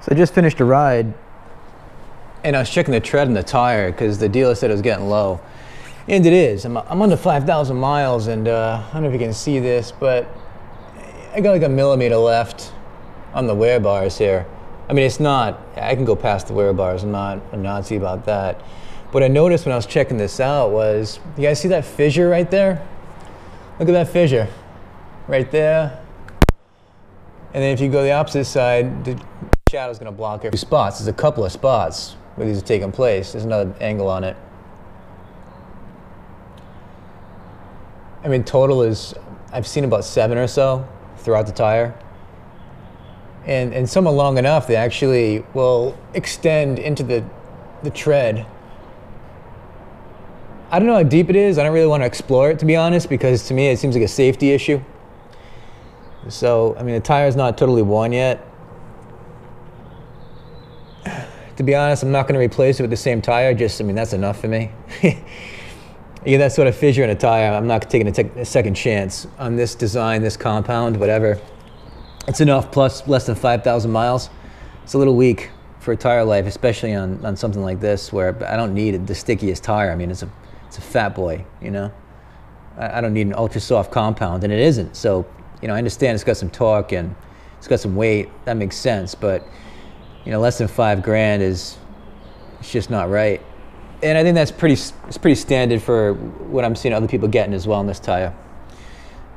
So I just finished a ride, and I was checking the tread in the tire because the dealer said it was getting low. And it is. I'm under 5,000 miles, and I don't know if you can see this, but I got like a millimeter left on the wear bars here. I mean, it's not, I can go past the wear bars. I'm not a Nazi about that. What I noticed when I was checking this out was, you guys see that fissure right there? Look at that fissure right there. And then if you go the opposite side, the shadow's gonna block every spot. There's a couple of spots where these are taking place. There's another angle on it. I mean, total is, I've seen about 7 or so throughout the tire. And some are long enough, they actually will extend into the tread. I don't know how deep it is. I don't really want to explore it, to be honest, because to me it seems like a safety issue. So, I mean, the tire's not totally worn yet. To be honest, I'm not going to replace it with the same tire. I mean, that's enough for me. You get that sort of fissure in a tire, I'm not taking a second chance on this design, this compound, whatever. It's enough, plus less than 5,000 miles. It's a little weak for a tire life, especially on something like this, where I don't need the stickiest tire. I mean, it's a Fat Boy, you know? I don't need an ultra soft compound, and it isn't. So, you know, I understand it's got some torque and it's got some weight. That makes sense, but, you know, less than $5,000 it's just not right. And I think that's pretty standard for what I'm seeing other people getting as well in this tire.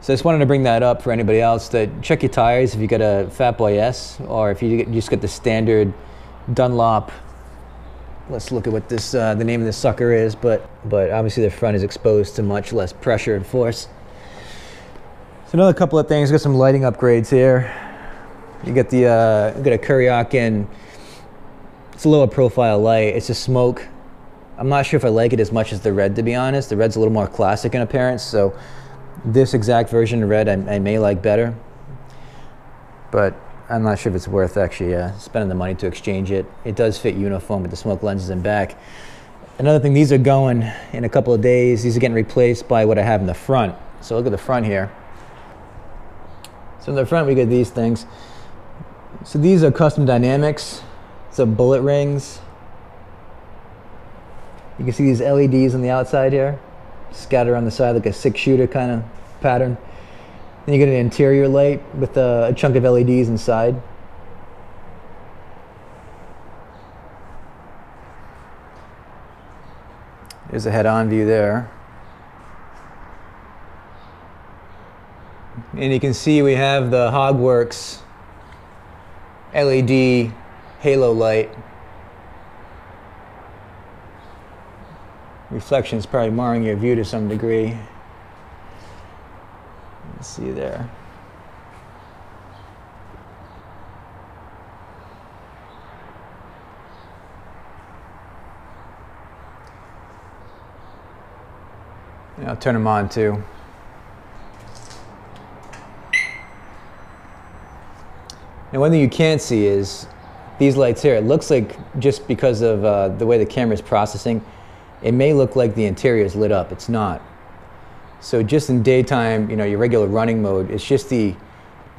So I just wanted to bring that up for anybody else, that check your tires if you got a Fat Boy S, or if you just got the standard Dunlop. Let's look at what this the name of this sucker is, but obviously the front is exposed to much less pressure and force. So another couple of things, got some lighting upgrades here. You got the you got a Kuryakin. It's a lower profile light. It's a smoke. I'm not sure if I like it as much as the red, to be honest. The red's a little more classic in appearance, so this exact version of red I may like better, but I'm not sure if it's worth actually spending the money to exchange it. It does fit uniform with the smoke lenses and back. Another thing, these are going in a couple of days. These are getting replaced by what I have in the front. So look at the front here. So in the front we got these things. So these are custom dynamics. So bullet rings. You can see these LEDs on the outside here, scattered on the side like a 6-shooter kind of pattern. Then you get an interior light with a chunk of LEDs inside. There's a head-on view there. And you can see we have the Hogworks LED halo light. Reflection is probably marring your view to some degree. Let's see there. And I'll turn them on too. Now, one thing you can't see is these lights here. It looks like, just because of the way the camera is processing, it may look like the interior is lit up. It's not. So just in daytime, you know, your regular running mode, it's just the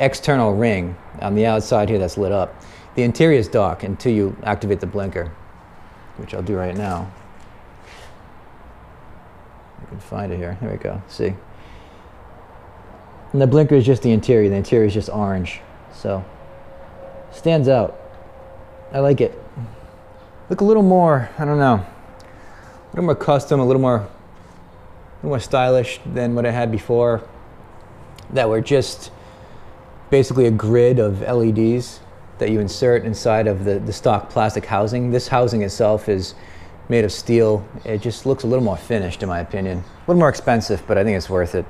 external ring on the outside here that's lit up. The interior is dark until you activate the blinker, which I'll do right now. I can find it here. There we go. See? And the blinker is just the interior. The interior is just orange. So, stands out. I like it. Look a little more, I don't know, a little more custom, a little more stylish than what I had before, that were just basically a grid of LEDs that you insert inside of the stock plastic housing. This housing itself is made of steel. It just looks a little more finished, in my opinion. A little more expensive, but I think it's worth it.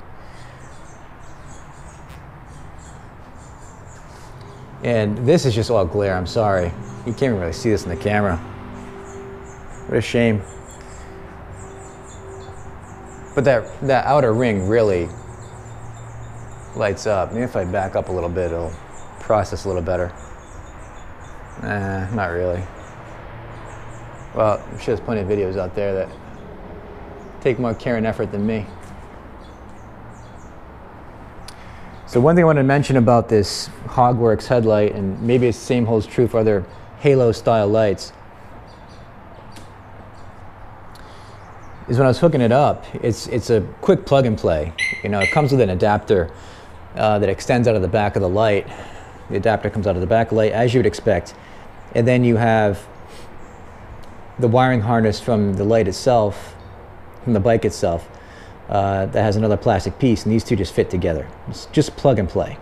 And this is just all glare, I'm sorry. You can't even really see this in the camera. What a shame. But that outer ring really lights up. Maybe if I back up a little bit, it'll process a little better. Not really. Well, I'm sure there's plenty of videos out there that take more care and effort than me. So one thing I want to mention about this Hogworks headlight, and maybe the same holds true for other halo style lights is when I was hooking it up, it's a quick plug and play. You know, it comes with an adapter that extends out of the back of the light. The adapter comes out of the back of the light, as you would expect. And then you have the wiring harness from the light itself, from the bike itself, that has another plastic piece, and these two just fit together. It's just plug and play.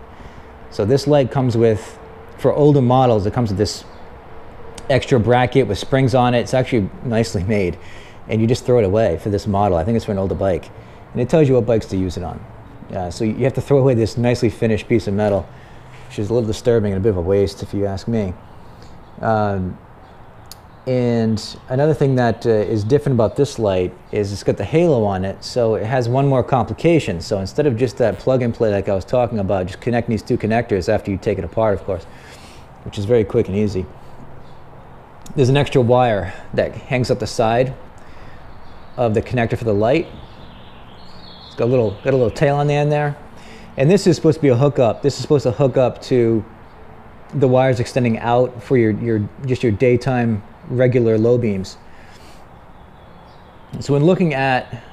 So this light comes with, for older models, it comes with this extra bracket with springs on it. It's actually nicely made, and you just throw it away for this model. I think it's for an older bike, and it tells you what bikes to use it on. So you have to throw away this nicely finished piece of metal, which is a little disturbing and a bit of a waste if you ask me. And another thing that is different about this light is it's got the halo on it, so it has one more complication. So instead of just that plug and play like I was talking about, just connecting these two connectors after you take it apart, of course, which is very quick and easy. There's an extra wire that hangs up the side of the connector for the light. It's got a little tail on the end there. And this is supposed to be a hookup. This is supposed to hook up to the wires extending out for your daytime regular low beams. So when looking at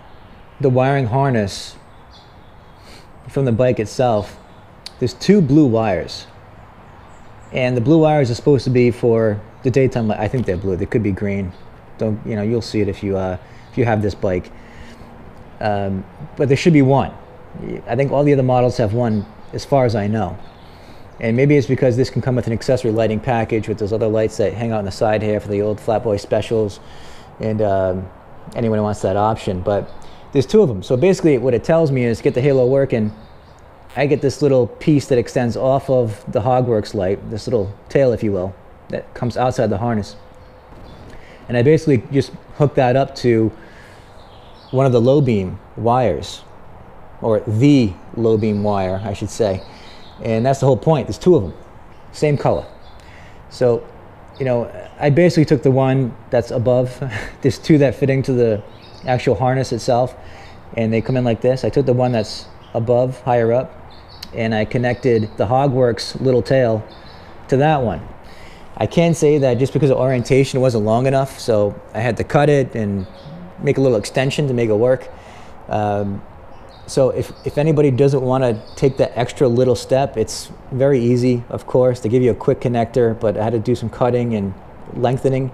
the wiring harness from the bike itself, there's two blue wires. And the blue wires are supposed to be for the daytime light. I think they're blue. They could be green. Don't, you know, you'll see it if you have this bike. But there should be one. I think all the other models have one, as far as I know. And maybe it's because this can come with an accessory lighting package with those other lights that hang out on the side here for the old Fat Boy specials, and anyone who wants that option. But there's two of them. So basically what it tells me is, get the halo working, I get this little piece that extends off of the Hogworks light, this little tail, if you will, that comes outside the harness. And I basically just hook that up to one of the low beam wires, or the low beam wire, I should say. And that's the whole point. There's two of them, same color. So, you know, I basically took the one that's above. There's two that fit into the actual harness itself, and they come in like this. I took the one that's above, higher up, and I connected the Hogworks little tail to that one. I can say that just because the orientation wasn't long enough, so I had to cut it and make a little extension to make it work. So if anybody doesn't want to take that extra little step, it's very easy, of course. They give you a quick connector, but I had to do some cutting and lengthening.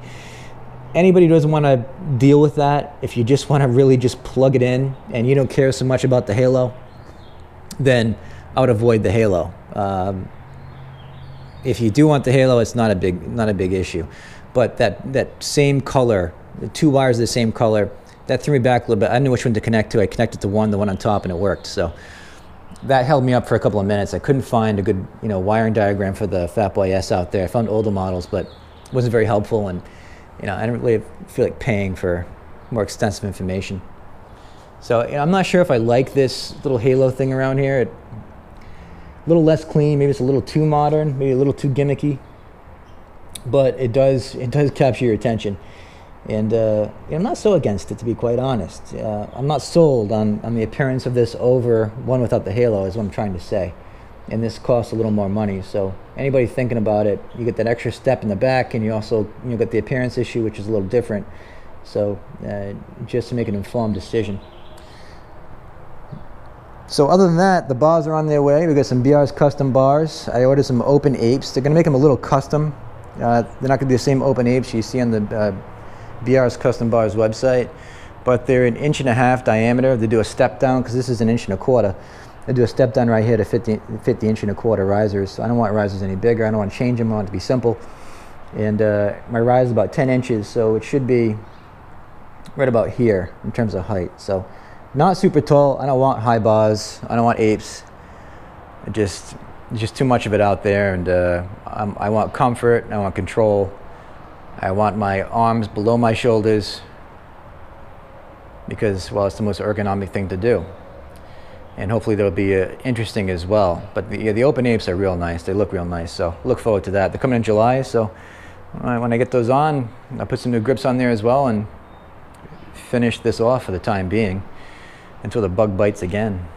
Anybody who doesn't want to deal with that, if you just want to really just plug it in and you don't care so much about the halo, then I would avoid the halo. If you do want the halo, it's not a big issue. But that same color, the two wires are the same color, that threw me back a little bit. I didn't know which one to connect to. I connected to the one on top, and it worked. So that held me up for a couple of minutes. I couldn't find a good, you know, wiring diagram for the Fat Boy S out there. I found older models, but it wasn't very helpful, and you know, I didn't really feel like paying for more extensive information. So you know, I'm not sure if I like this little halo thing around here. A little less clean. Maybe it's a little too modern. Maybe a little too gimmicky. But it does capture your attention. And I'm not so against it, to be quite honest. I'm not sold on the appearance of this over one without the halo, is what I'm trying to say. And this costs a little more money. So anybody thinking about it, you get that extra step in the back, and you also get the appearance issue, which is a little different. So just to make an informed decision. So other than that, the bars are on their way. We got some BR's custom bars. I ordered some open apes. They're going to make them a little custom. They're not going to be the same open apes you see on the BR's Custom Bars website, but they're 1.5 inches diameter. They do a step down, because this is 1.25 inches. They do a step down right here to fit the 1.25 inch risers. So I don't want risers any bigger. I don't want to change them. I want it to be simple. And my rise is about 10 inches, so it should be right about here in terms of height. So not super tall. I don't want high bars. I don't want apes. Just too much of it out there, and I want comfort. I want control. I want my arms below my shoulders, because, well, it's the most ergonomic thing to do. And hopefully they'll be interesting as well. But the open apes are real nice. They look real nice, so look forward to that. They're coming in July, so when I get those on, I'll put some new grips on there as well and finish this off for the time being until the bug bites again.